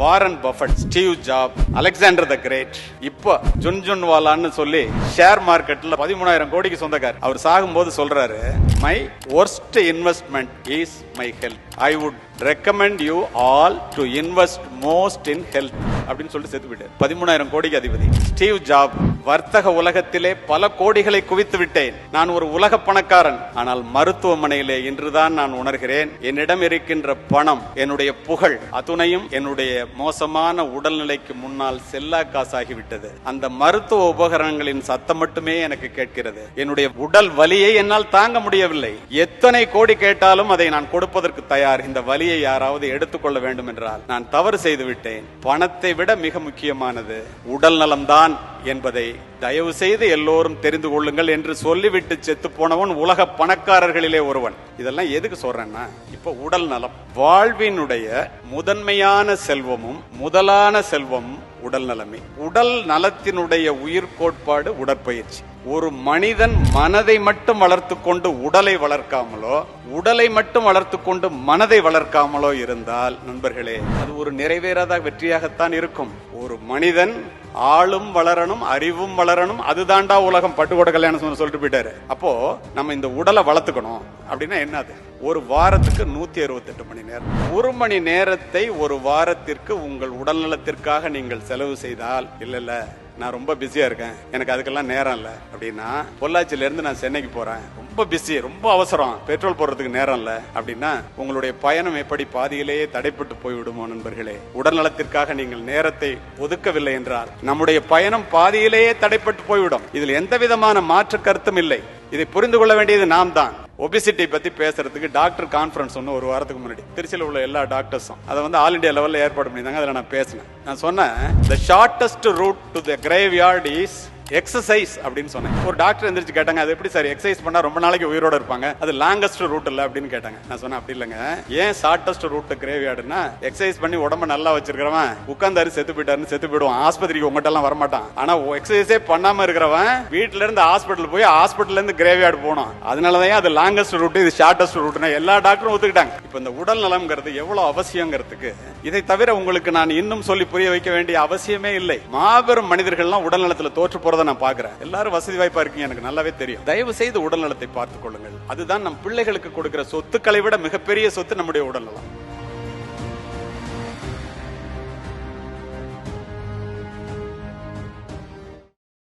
Warren Buffett, Steve Job, Alexander the Great, இப்போ ஜுன்ஜுன்வாலான்னு சொல்லி ஷேர் மார்க்கெட்ல 13,000 கோடிக்கு சொந்தக்கார். அவர் சாகும்போது சொல்றாரு, my worst investment is my health. I would recommend you all to invest most in health அப்படின்னு சொல்லிட்டு செத்து விட்டார். 13,000 கோடிக்கு அதிபதி. ஸ்டீவ் ஜாப், வர்த்தக உலகத்திலே பல கோடிகளை குவித்து விட்டேன், நான் ஒரு உலக பணக்காரன், ஆனால் மருத்துவமனையிலே இன்றுதான் நான் உணர்கிறேன் என்னிடம் இருக்கின்ற பணம், என்னுடைய புகழ் அத்துணையும் என்னுடைய மோசமான உடல்நிலைக்கு முன்னால் செல்லா காசாகிவிட்டது. அந்த மருத்துவ உபகரணங்களின் சத்தம் மட்டுமே எனக்கு கேட்கிறது. என்னுடைய உடல் வலியை என்னால் தாங்க முடியவில்லை. எத்தனை கோடி கேட்டாலும் அதை நான் கொடுப்பதற்கு தயார். இந்த வலியை யாராவது எடுத்துக்கொள்ள வேண்டும் என்றால் நான் தவறு செய்து விட்டேன். பணத்தை விட மிக முக்கியமானது உடல் நலம்தான் என்பதை தயவு செய்து எல்லோரும் தெரிந்து கொள்ளுங்கள் என்று சொல்லிவிட்டு செத்து போனவன் உலக பணக்காரர்களிலே ஒருவன். இதெல்லாம் எதுக்கு சொல்றேன்னா, இப்ப உடல் நலம், வாழ்வினுடைய முதன்மையான செல்வமும் முதலான செல்வமும் உடல் நலமே. உடல் நலத்தினுடைய உயிர் கோட்பாடு உடற்பயிற்சி. ஒரு மனிதன் மனதை மட்டும் வளர்த்து கொண்டு உடலை வளர்க்காமலோ, உடலை மட்டும் வளர்த்து கொண்டு மனதை வளர்க்காமலோ இருந்தால் நண்பர்களே, அது ஒரு நிறைவேறாத வெற்றியாகத்தான் இருக்கும். ஒரு மனிதன் ஆளும் வளரணும், அறிவும் வளரணும், அதுதான்டா உலகம். பட்டுக்கோட கல்யாணம் சொல்லிட்டு போயிட்டாரு. அப்போ நம்ம இந்த உடலை வளர்த்துக்கணும் அப்படின்னா என்னது? ஒரு வாரத்துக்கு 168 மணி நேரம். 1 மணி நேரத்தை ஒரு வாரத்திற்கு உங்கள் உடல் நலத்திற்காக நீங்கள் செலவு செய்தால், இல்ல நான் ரொம்ப பிஸியா இருக்கேன், எனக்கு அதுக்கெல்லாம் நேரம் இல்ல அப்படின்னா, பொள்ளாச்சியில இருந்து நான் சென்னைக்கு போறேன், ரொம்ப பிஸி, ரொம்ப அவசரம், பெட்ரோல் போடுறதுக்கு நேரம் இல்ல அப்படின்னா, உங்களுடைய பயணம் எப்படி பாதியிலேயே தடைப்பட்டு போய்விடுமோ நண்பர்களே. உடல் நலத்திற்காக நீங்கள் நேரத்தை ஒதுக்கவில்லை என்றால் நம்முடைய பயணம் பாதியிலேயே தடைப்பட்டு போய்விடும். இதில் எந்த விதமான மாற்று கருத்தும் இல்லை. இதை புரிந்து கொள்ள வேண்டியது நாம் தான். ஒபிசிட்டி பத்தி பேசுறதுக்கு டாக்டர் கான்ஃபரன்ஸ் ஒன்று ஒரு வாரத்துக்கு முன்னாடி திருச்சியில் உள்ள எல்லா டாக்டர்ஸும் அதை வந்து ஆல் இண்டியா லெவலில் ஏற்பாடு பண்ணியிருந்தாங்க. அதில் நான் பேசினேன். நான் சொன்னேன், the shortest route to the graveyard is exercise அப்படின்னு சொன்னேன். ஒரு டாக்டர் எந்திரிச்சு கேட்டாங்க, அது எப்படி சார் எக்ஸசைஸ் பண்ணா ரொம்ப நாளைக்கு உயிரோட இருப்பாங்க, அது லாங்கஸ்ட் ரூட் இல்ல அப்படின்னு கேட்டாங்க. நான் சொன்னேன், அப்படி இல்லைங்க, ஏன் ஷார்டஸ்ட் ரூட் கிரேவியார்டுனா, எக்ஸசைஸ் பண்ணி உடம்ப நல்லா வச்சிருக்கிறவன் உட்கார்ந்தாரு செத்து போயிட்டாருன்னு செத்து போயிடுவான், ஆஸ்பத்திரிக்கு உங்ககிட்ட எல்லாம் வரமாட்டான். ஆனா எக்ஸசைஸே பண்ணாம இருக்கிறவன் வீட்டுல இருந்து ஹாஸ்பிட்டல் போய் ஹாஸ்பிட்டல்ல இருந்து கிரேவியார்டு போனோம். அதனாலதான் அது லாங்கஸ்ட் ரூட், இது ஷார்டஸ்ட் ரூட்னா எல்லா டாக்டரும் ஒத்துக்கிட்டாங்க. இப்ப இந்த உடல் நலம்ங்கிறது எவ்வளவு அவசியங்கிறதுக்கு இதை தவிர உங்களுக்கு நான் இன்னும் சொல்லி புரிய வைக்க வேண்டிய அவசியமே இல்லை. மாபெரும் மனிதர்கள்லாம் உடல் நலத்துல தோற்று போறதை நான் பாக்குறேன். எல்லாரும் வசதி வாய்ப்பா இருக்கீங்க, எனக்கு நல்லாவே தெரியும். தயவு செய்து உடல் நலத்தை பார்த்துக் கொள்ளுங்கள். அதுதான் நம் பிள்ளைகளுக்கு கொடுக்கிற சொத்துக்களை விட மிகப்பெரிய சொத்து நம்முடைய உடல் நலம்.